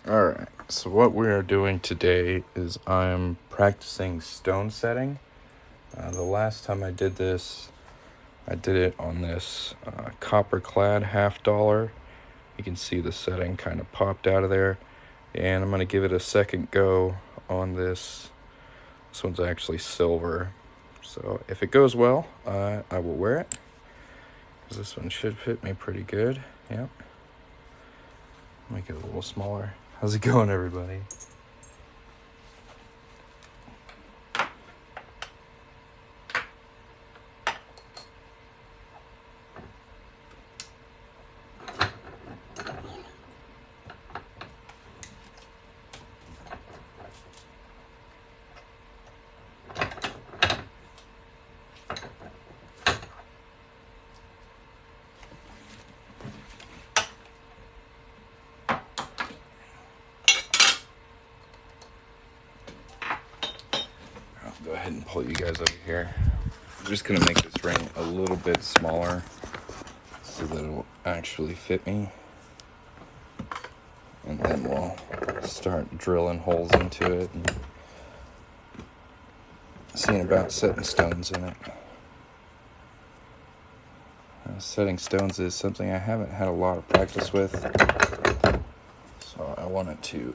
Alright, so what we are doing today is I'm practicing stone setting. The last time I did this, I did it on this copper clad $50. You can see the setting kind of popped out of there. And I'm going to give it a second go on this. This one's actually silver. So if it goes well, I will wear it. Because this one should fit me pretty good. Yep. Make it a little smaller. How's it going, everybody? Go ahead and pull you guys over here. I'm just gonna make this ring a little bit smaller so that it will actually fit me, and then we'll start drilling holes into it and seeing about setting stones in it. Setting stones is something I haven't had a lot of practice with, so I wanted to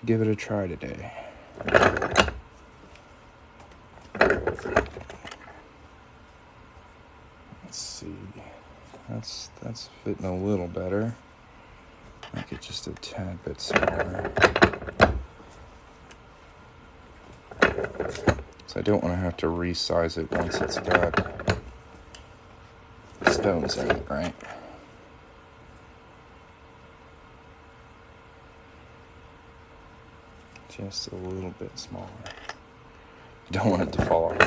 give it a try today. Let's see. That's fitting a little better. Make it just a tad bit smaller. So I don't want to have to resize it once it's got stones in it, right? Just a little bit smaller. Don't want it to fall off.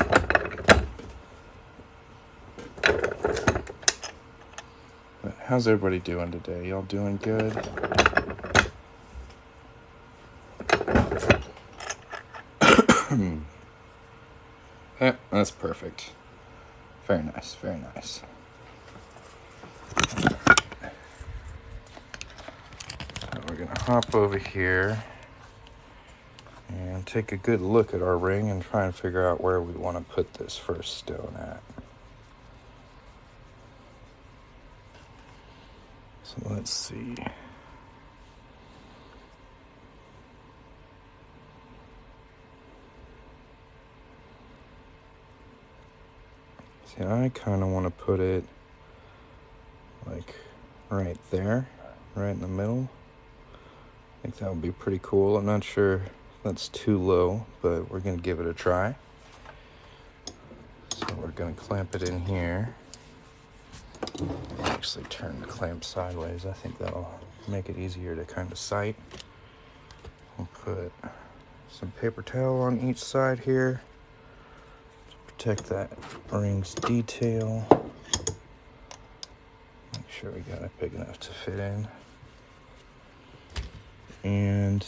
But how's everybody doing today? Y'all doing good? That's perfect. Very nice, very nice. So we're gonna hop over here and take a good look at our ring and try and figure out where we want to put this first stone at. So let's see. See, I kind of want to put it like right there, right in the middle. I think that would be pretty cool. I'm not sure if that's too low, but we're going to give it a try. So we're going to clamp it in here. Actually turn the clamp sideways. I think that'll make it easier to kind of sight. We'll put some paper towel on each side here to protect that ring's detail. Make sure we got it big enough to fit in. And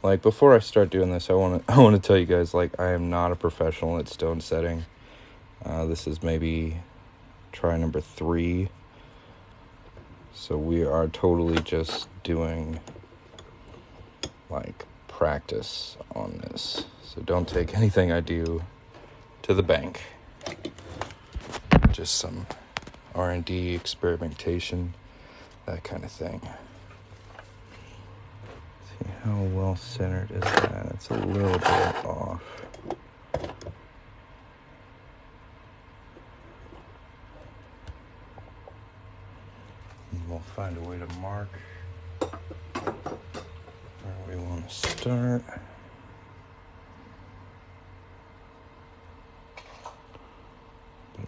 like before I start doing this, I want to tell you guys, like, I am not a professional at stone setting. This is maybe try number 3. So we are totally just doing like practice on this. So don't take anything I do to the bank. Just some R&D, experimentation, that kind of thing. See how well centered is that? It's a little bit off. And we'll find a way to mark where we want to start.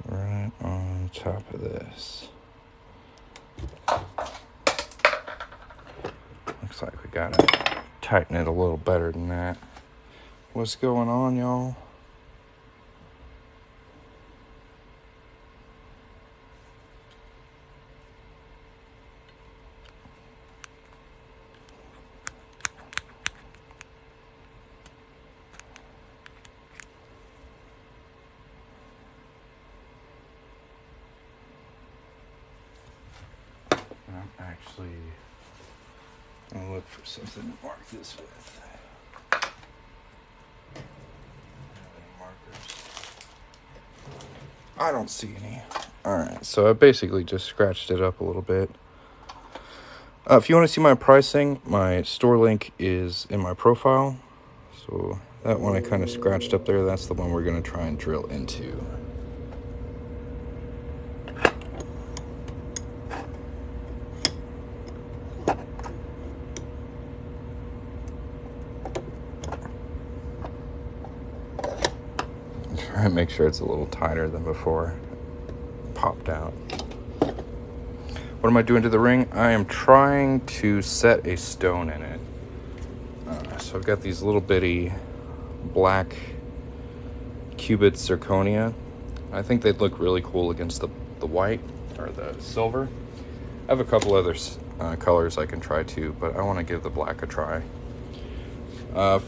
Right on top of this. Looks like we gotta tighten it a little better than that. What's going on, y'all? I'm actually I'll look for something to mark this with. Any markers? I don't see any. Alright, so I basically just scratched it up a little bit. If you want to see my pricing, my store link is in my profile. So that one I kind of scratched up there, that's the one we're going to try and drill into. Try and make sure it's a little tighter than before. Popped out. What am I doing to the ring? I am trying to set a stone in it. So I've got these little bitty black cubit zirconia. I think they'd look really cool against the white or the silver. I have a couple other colors I can try too, but I want to give the black a try.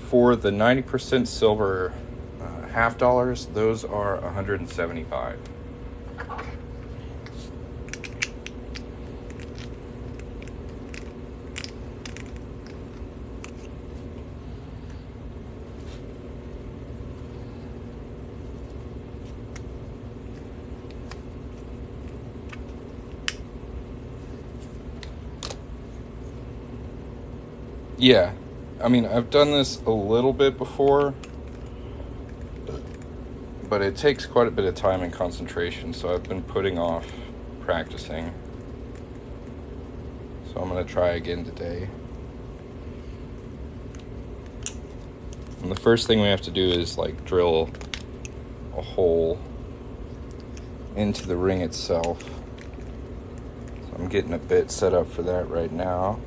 For the 90% silver half dollars, those are $175. Yeah, I mean, I've done this a little bit before, but it takes quite a bit of time and concentration, so I've been putting off practicing. So I'm going to try again today. And the first thing we have to do is like drill a hole into the ring itself. So I'm getting a bit set up for that right now.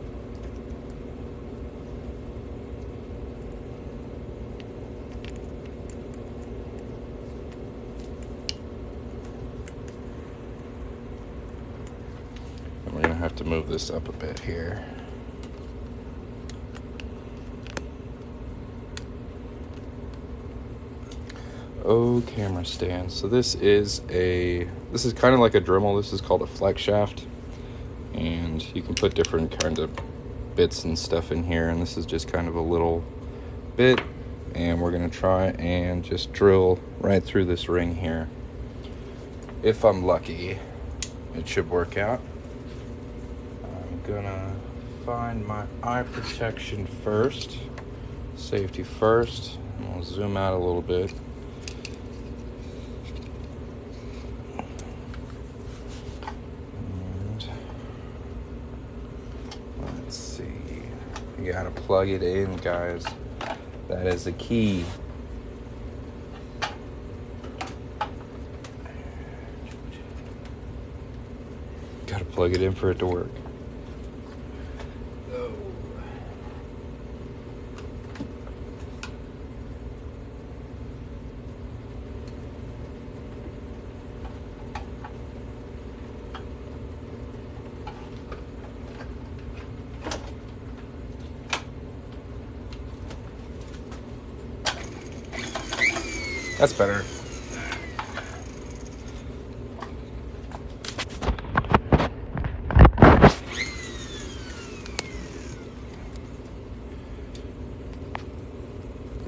We're going to have to move this up a bit here. Oh, camera stand. So this is kind of like a Dremel. This is called a flex shaft. And you can put different kind of bits and stuff in here. And this is just kind of a little bit. And we're going to try and just drill right through this ring here. If I'm lucky, it should work out. Gonna find my eye protection first, safety first, and we'll zoom out a little bit. And let's see, you gotta plug it in, guys. That is the key. Gotta plug it in for it to work. That's better.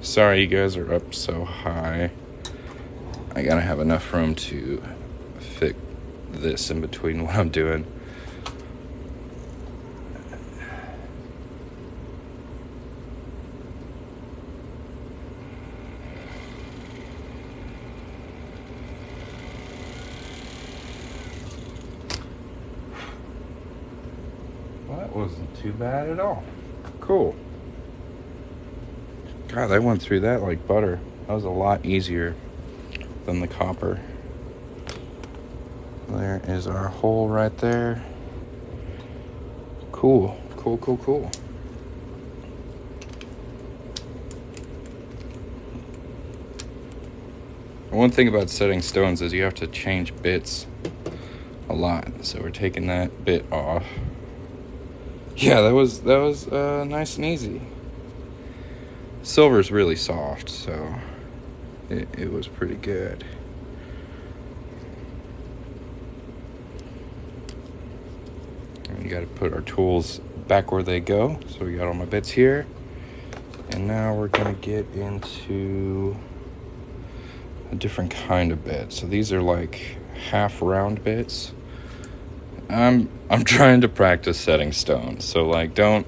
Sorry you guys are up so high. I gotta have enough room to fit this in between what I'm doing. Well, that wasn't too bad at all. Cool. God, I went through that like butter. That was a lot easier than the copper. There is our hole right there. Cool, cool, cool, cool. One thing about setting stones is you have to change bits a lot. So we're taking that bit off. Yeah, that was nice and easy. Silver's really soft, so it was pretty good. And you got to put our tools back where they go. So we got all my bits here. And now we're gonna get into a different kind of bit. So these are like half round bits. I'm trying to practice setting stones. So like don't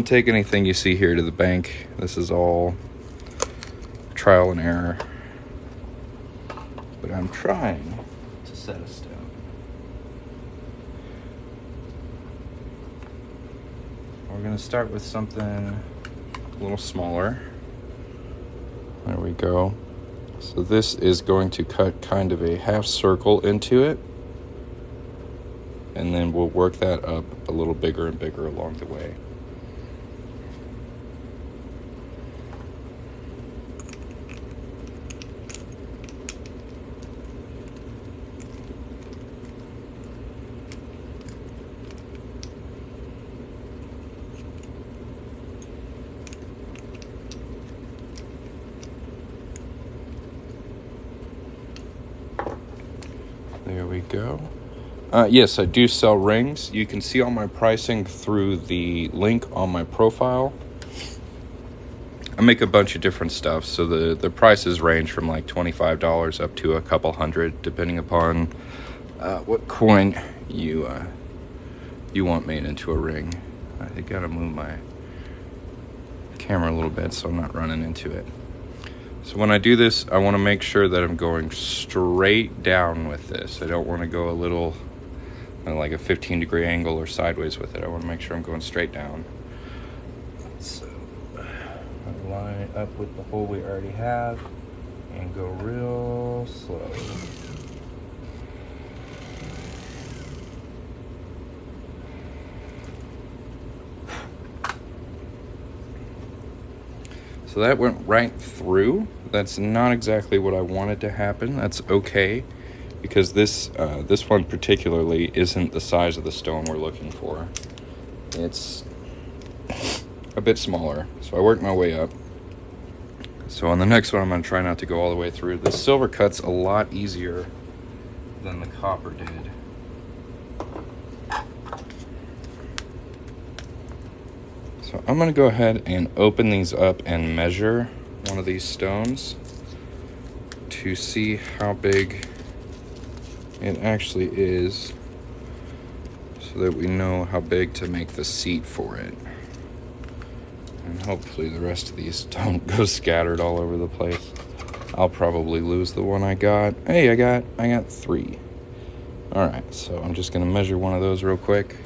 take anything you see here to the bank. This is all trial and error. But I'm trying to set a stone. We're gonna start with something a little smaller. There we go. So this is going to cut kind of a half circle into it. And then we'll work that up a little bigger and bigger along the way. There we go. Yes, I do sell rings. You can see all my pricing through the link on my profile. I make a bunch of different stuff, so the prices range from like $25 up to a couple hundred, depending upon what coin you want made into a ring. I gotta move my camera a little bit so I'm not running into it. So when I do this, I want to make sure that I'm going straight down with this. I don't want to go a little like a 15-degree angle or sideways with it. I want to make sure I'm going straight down. So I line it up with the hole we already have and go real slow. So that went right through. That's not exactly what I wanted to happen. That's okay, because this one particularly isn't the size of the stone we're looking for. It's a bit smaller, so I worked my way up. So on the next one, I'm going to try not to go all the way through. The silver cut's a lot easier than the copper did. So I'm going to go ahead and open these up and measure one of these stones to see how big it actually is, so that we know how big to make the seat for it. And hopefully the rest of these don't go scattered all over the place. I'll probably lose the one I got. Hey, I got 3. All right, so I'm just going to measure one of those real quick.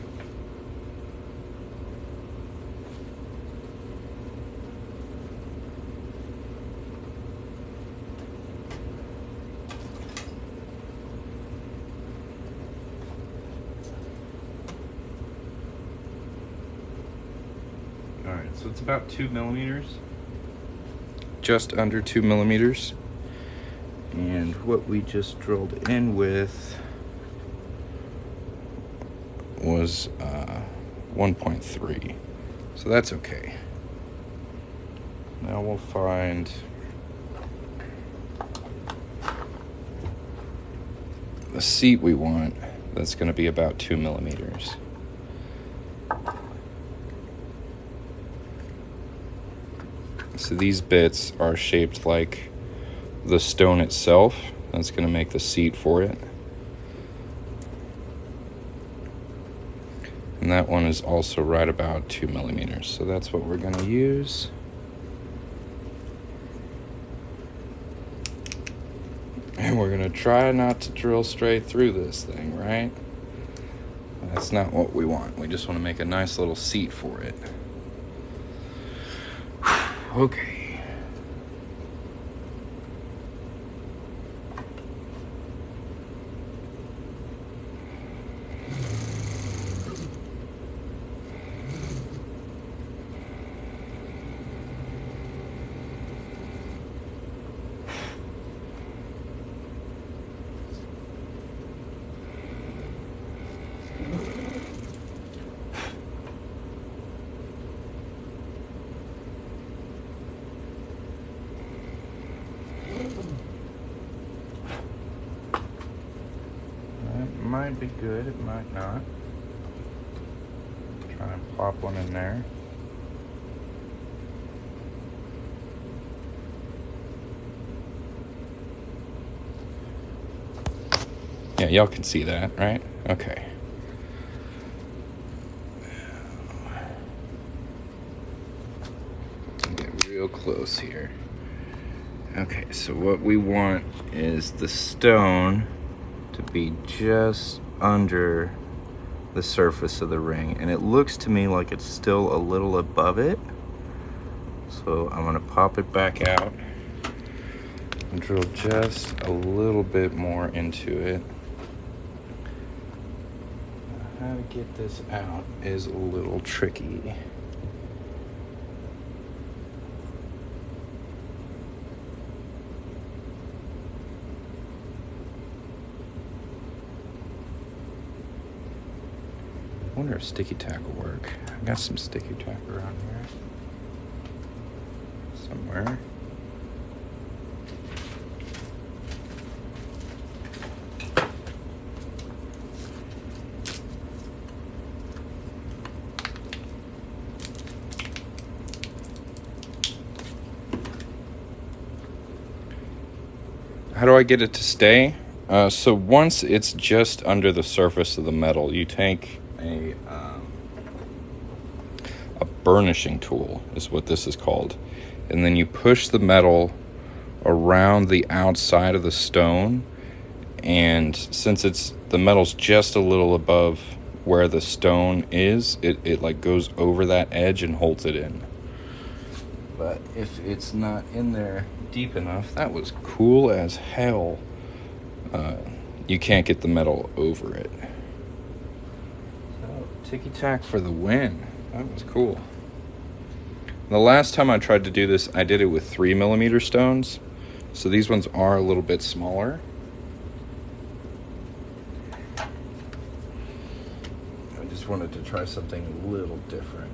Alright, so it's about 2 millimeters. Just under 2 millimeters. And what we just drilled in with was 1.3. So that's okay. Now we'll find the seat we want. That's going to be about 2 millimeters. So these bits are shaped like the stone itself. That's going to make the seat for it. And that one is also right about 2 millimeters. So that's what we're going to use. And we're going to try not to drill straight through this thing, right? That's not what we want. We just want to make a nice little seat for it. Okay. Might be good, it might not. Try and pop one in there. Yeah, y'all can see that, right? Okay. Get real close here. Okay, so what we want is the stone to be just under the surface of the ring, and it looks to me like it's still a little above it. So I'm gonna pop it back out and drill just a little bit more into it. How to get this out is a little tricky. I wonder if sticky tack will work. I got some sticky tack around here somewhere. How do I get it to stay? So once it's just under the surface of the metal, you take a burnishing tool, is what this is called, and then you push the metal around the outside of the stone, and since the metal's just a little above where the stone is, it like goes over that edge and holds it in. But if it's not in there deep enough, that was cool as hell. You can't get the metal over it. So, ticky tack for the win. That was cool. The last time I tried to do this, I did it with 3mm stones. So these ones are a little bit smaller. I just wanted to try something a little different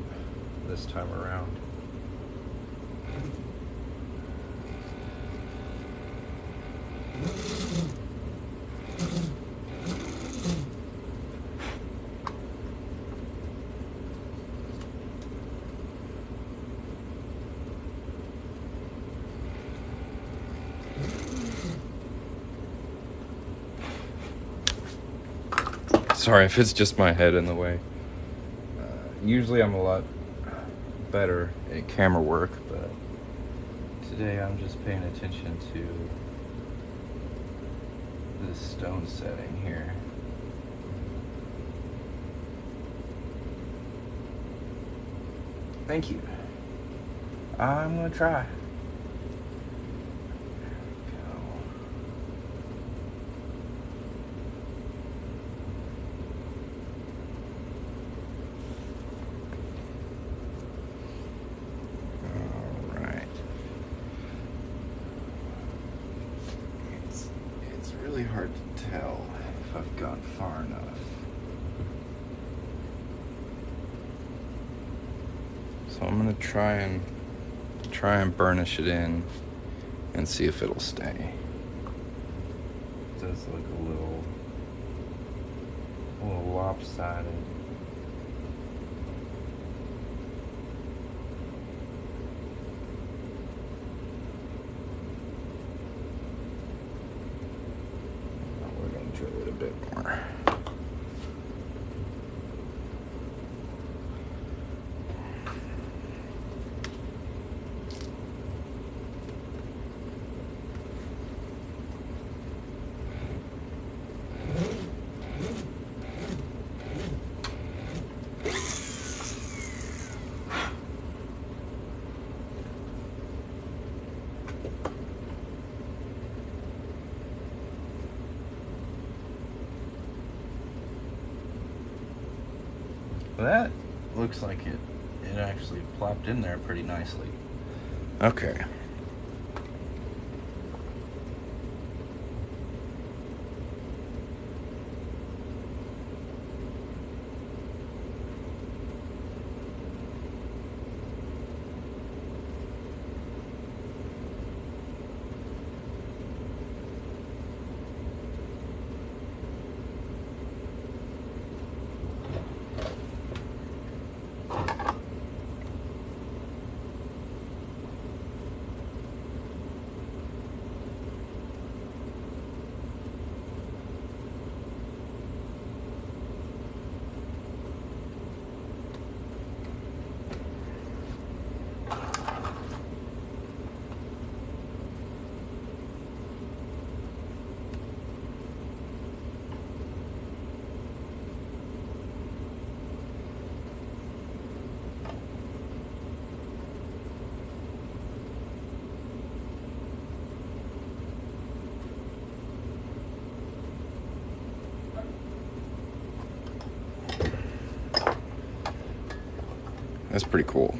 this time around. Sorry if it's just my head in the way. Usually I'm a lot better at camera work, but today I'm just paying attention to this stone setting here. Thank you. I'm gonna try. Really hard to tell if I've gone far enough. So I'm gonna try and burnish it in and see if it'll stay. It does look a little lopsided. Drill it a bit more. That looks like it actually plopped in there pretty nicely. Okay. That's pretty cool.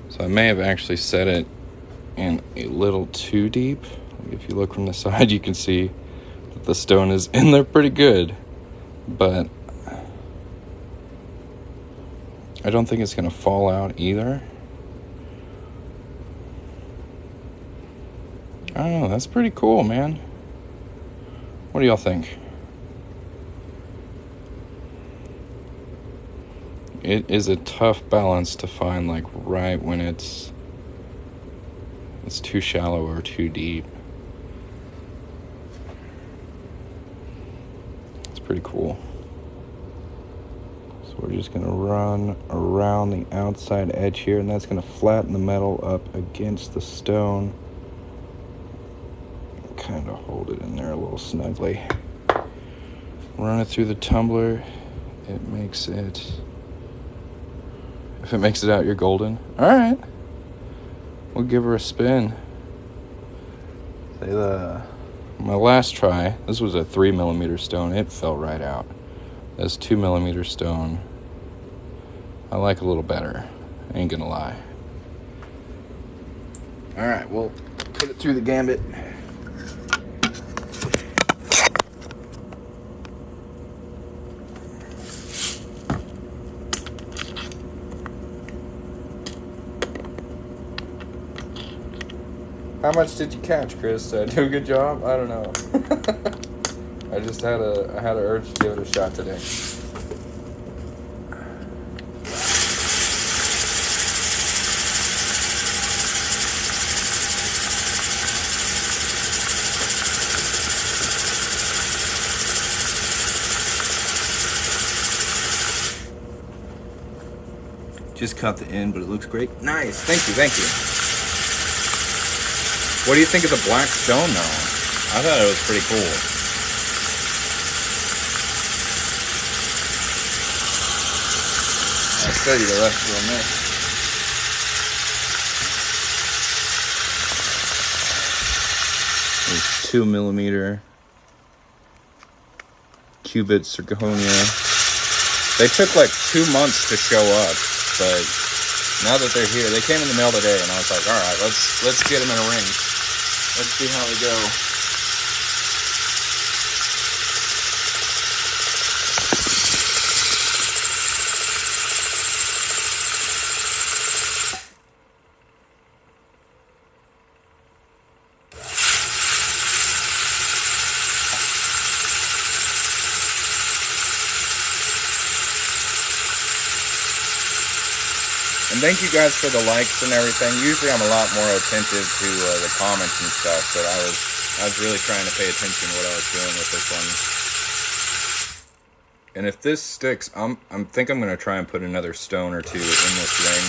So I may have actually set it in a little too deep. If you look from the side, you can see that the stone is in there pretty good, but I don't think it's going to fall out either. I don't know, that's pretty cool, man. What do y'all think? It is a tough balance to find, like, right when it's too shallow or too deep. It's pretty cool. So we're just going to run around the outside edge here, and that's going to flatten the metal up against the stone. Kind of hold it in there a little snugly. Run it through the tumbler. It makes it... If it makes it out, you're golden. All right. We'll give her a spin. My last try, this was a 3mm stone. It fell right out. This 2mm stone, I like a little better. Ain't gonna lie. All right, we'll put it through the gambit. How much did you catch, Chris? Did I do a good job? I don't know. I just had an urge to give it a shot today. Just cut the end, but it looks great. Nice. Thank you. What do you think of the black stone, though? I thought it was pretty cool. I'll show you the rest of the mix. There's 2mm cubit zirconia. They took like 2 months to show up, but now that they're here, they came in the mail today, and I was like, all right, let's get them in a ring. Let's see how they go. And thank you guys for the likes and everything. Usually I'm a lot more attentive to the comments and stuff, but I was really trying to pay attention to what I was doing with this one. And if this sticks, I think I'm going to try and put another stone or two in this ring.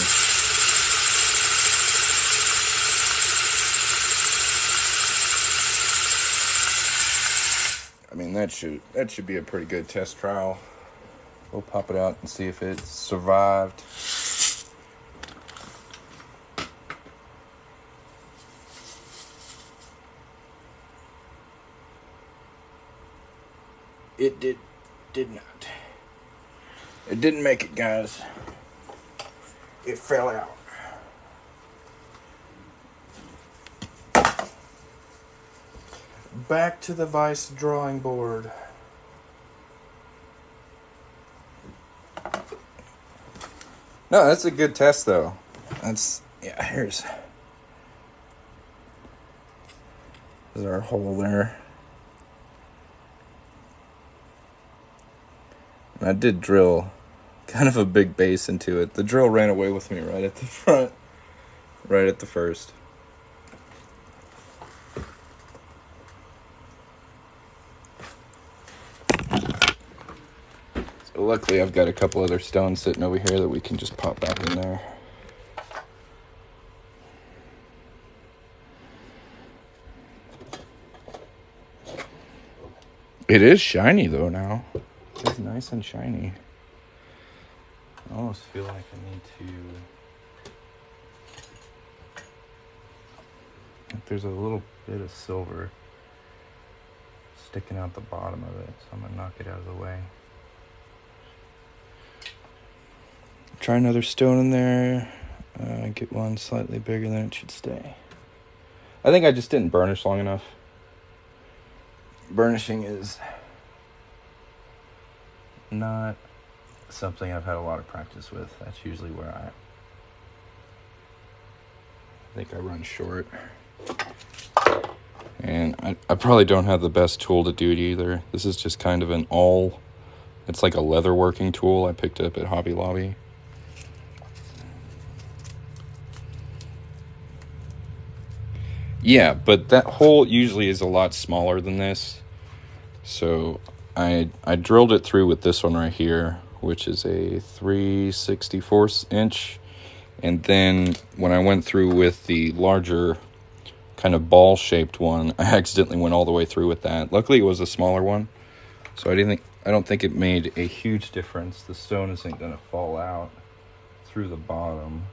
I mean, that should be a pretty good test trial. We'll pop it out and see if it survived. It did not. It didn't make it, guys. It fell out. Back to the Vice drawing board. No, that's a good test, though. Here's our hole there. And I did drill kind of a big base into it. The drill ran away with me right at the front, right at the first. So luckily I've got a couple other stones sitting over here that we can just pop back in there. It is shiny though now. It's nice and shiny. I almost feel like I need to... There's a little bit of silver sticking out the bottom of it, so I'm going to knock it out of the way. try another stone in there. Get one slightly bigger than it should stay. I think I just didn't burnish long enough. Burnishing is not something I've had a lot of practice with. That's usually where I think I run short. And I probably don't have the best tool to do it either. This is just kind of it's like a leather working tool. I picked it up at Hobby Lobby. Yeah, but that hole usually is a lot smaller than this. So I drilled it through with this one right here, which is a 3/64 inch. And then when I went through with the larger kind of ball-shaped one, I accidentally went all the way through with that. Luckily, it was a smaller one, so I don't think it made a huge difference. The stone isn't going to fall out through the bottom.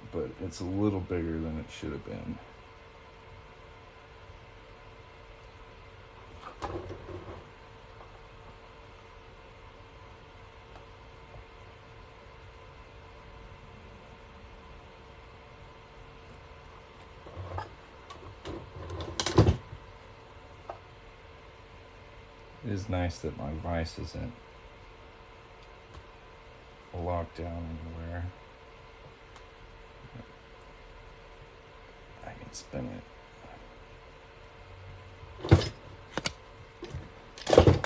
But it's a little bigger than it should have been. It is nice that my vise isn't locked down anywhere. I can spin it.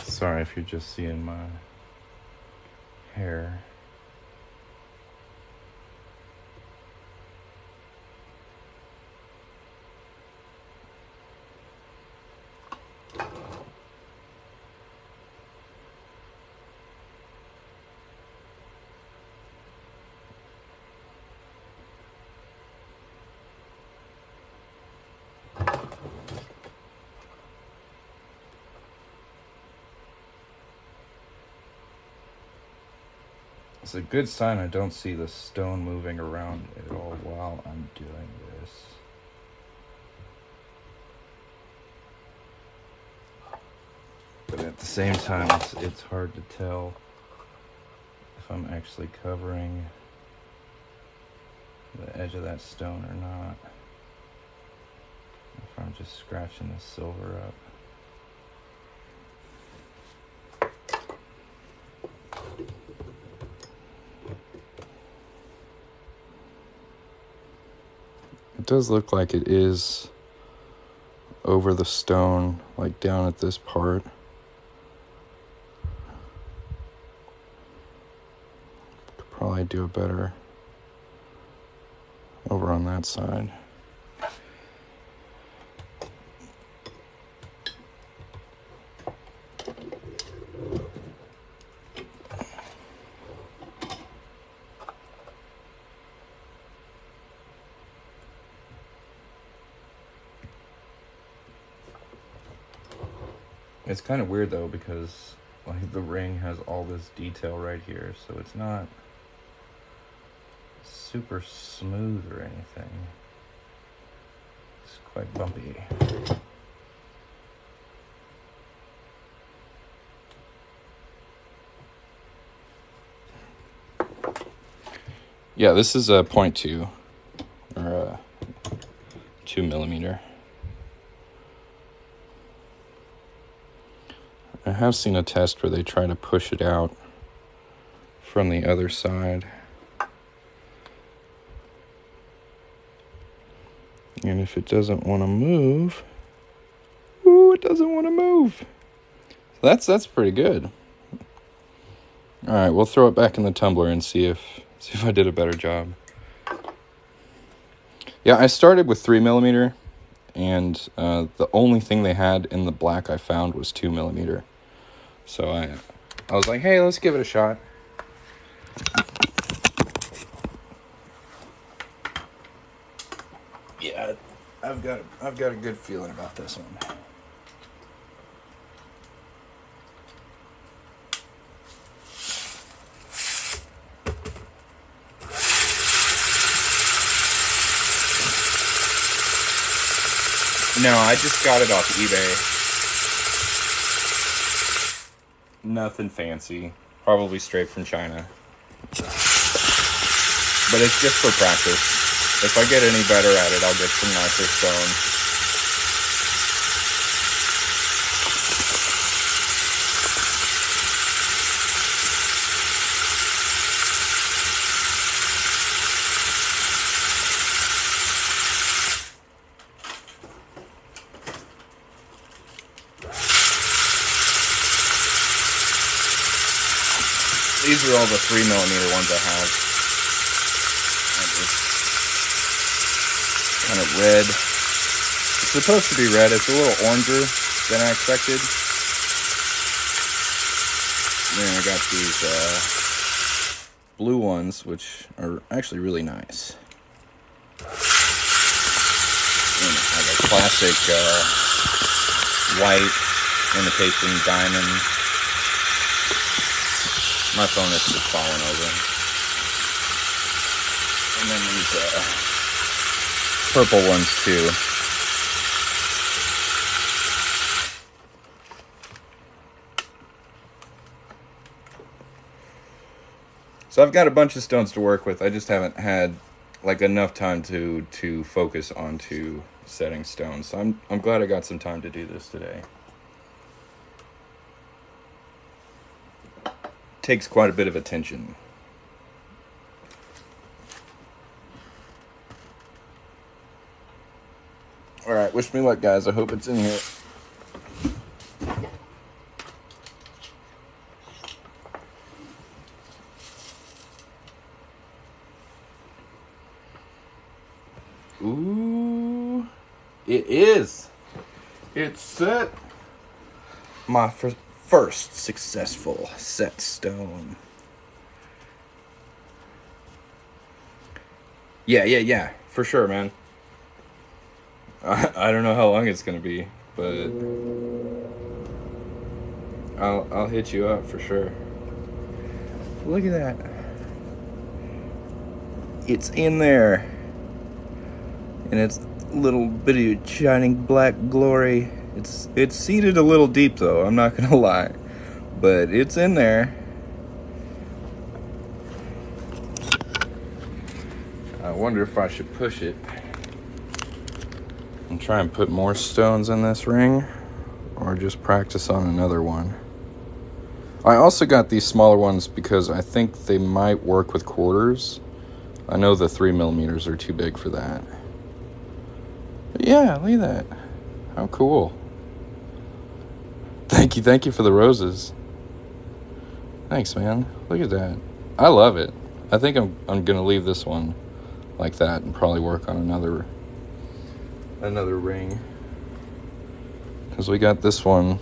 Sorry if you're just seeing my hair. It's a good sign I don't see the stone moving around at all while I'm doing this. But at the same time, it's hard to tell if I'm actually covering the edge of that stone or not. If I'm just scratching the silver up. It does look like it is over the stone, like down at this part. Could probably do a better over on that side. It's kind of weird though, because like the ring has all this detail right here, so it's not super smooth or anything. It's quite bumpy. Yeah, this is a 0.2 or a 2mm. I have seen a test where they try to push it out from the other side. And if it doesn't want to move, it doesn't want to move. So that's pretty good. All right, we'll throw it back in the tumbler and see if I did a better job. Yeah, I started with 3mm, and the only thing they had in the black I found was 2mm. So I was like, hey, let's give it a shot. Yeah, I've got a good feeling about this one. No, I just got it off eBay. Nothing fancy. Probably straight from China. But it's just for practice. If I get any better at it, I'll get some nicer stone. These are all the 3mm ones I have. Kind of red. It's supposed to be red. It's a little oranger than I expected. Then I got these blue ones, which are actually really nice. And I have a classic white imitation diamond. My phone is just falling over. And then these purple ones too. So I've got a bunch of stones to work with. I just haven't had like enough time to focus onto setting stones. So I'm glad I got some time to do this today. Takes quite a bit of attention. All right, wish me luck, guys. I hope it's in here. Ooh, it is. It's set. My first successful set stone. Yeah, for sure, man. I don't know how long it's gonna be, but I'll hit you up for sure. Look at that. It's in there. And it's a little bit of shining black glory. It's seated a little deep though, I'm not gonna lie. But it's in there. I wonder if I should push it and try and put more stones in this ring, or just practice on another one. I also got these smaller ones because I think they might work with quarters. I know the 3mm are too big for that. But yeah, look at that. How cool. Thank you for the roses. Thanks, man. Look at that. I love it. I think I'm gonna leave this one like that and probably work on another ring. Because we got this one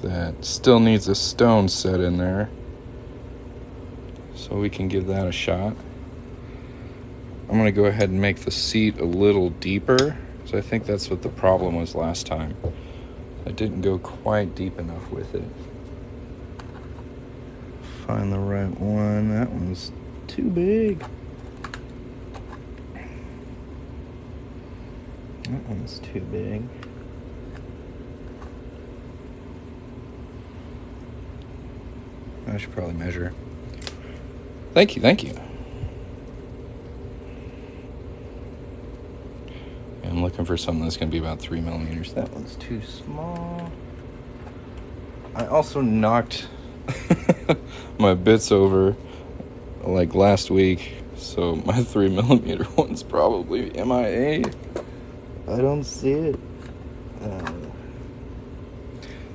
that still needs a stone set in there. So we can give that a shot. I'm going to go ahead and make the seat a little deeper. So I think that's what the problem was last time. I didn't go quite deep enough with it. Find the right one. That one's too big. That one's too big. I should probably measure. Thank you. I'm looking for something that's going to be about 3mm. That one's too small. I also knocked my bits over like last week, so my 3mm one's probably MIA. I don't see it.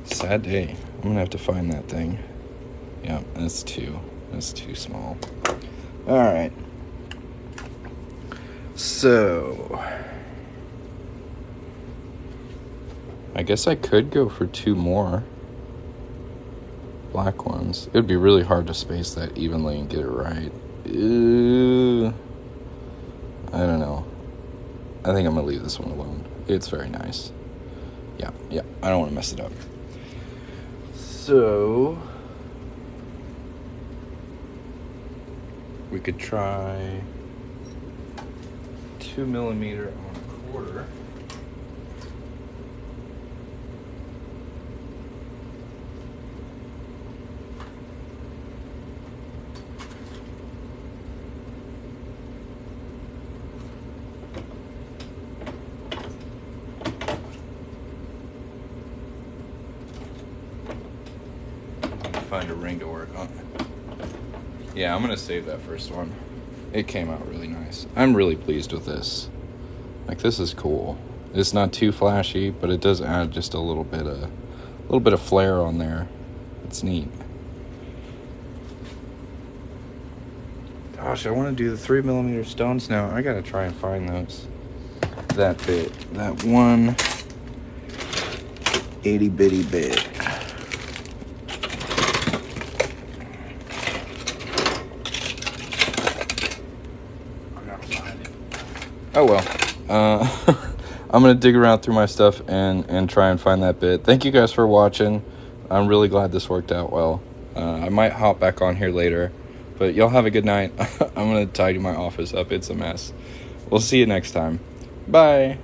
Sad day. I'm going to have to find that thing. Yeah, that's too small. All right. So I guess I could go for 2 more black ones. It would be really hard to space that evenly and get it right. I don't know. I think I'm gonna leave this one alone. It's very nice. Yeah, I don't want to mess it up. So we could try 2mm on a quarter. find a ring to work on. Yeah, I'm gonna save that first one. It came out really nice. I'm really pleased with this. Like, this is cool. It's not too flashy, but it does add just a little bit of flair on there. It's neat. Gosh, I want to do the 3mm stones now. I gotta try and find those. That bit. That one itty bitty bit. I'm gonna find it. Oh well. I'm gonna dig around through my stuff and try and find that bit. Thank you guys for watching. I'm really glad this worked out well. I might hop back on here later, but y'all have a good night. I'm gonna tidy my office up. It's a mess. We'll see you next time. Bye.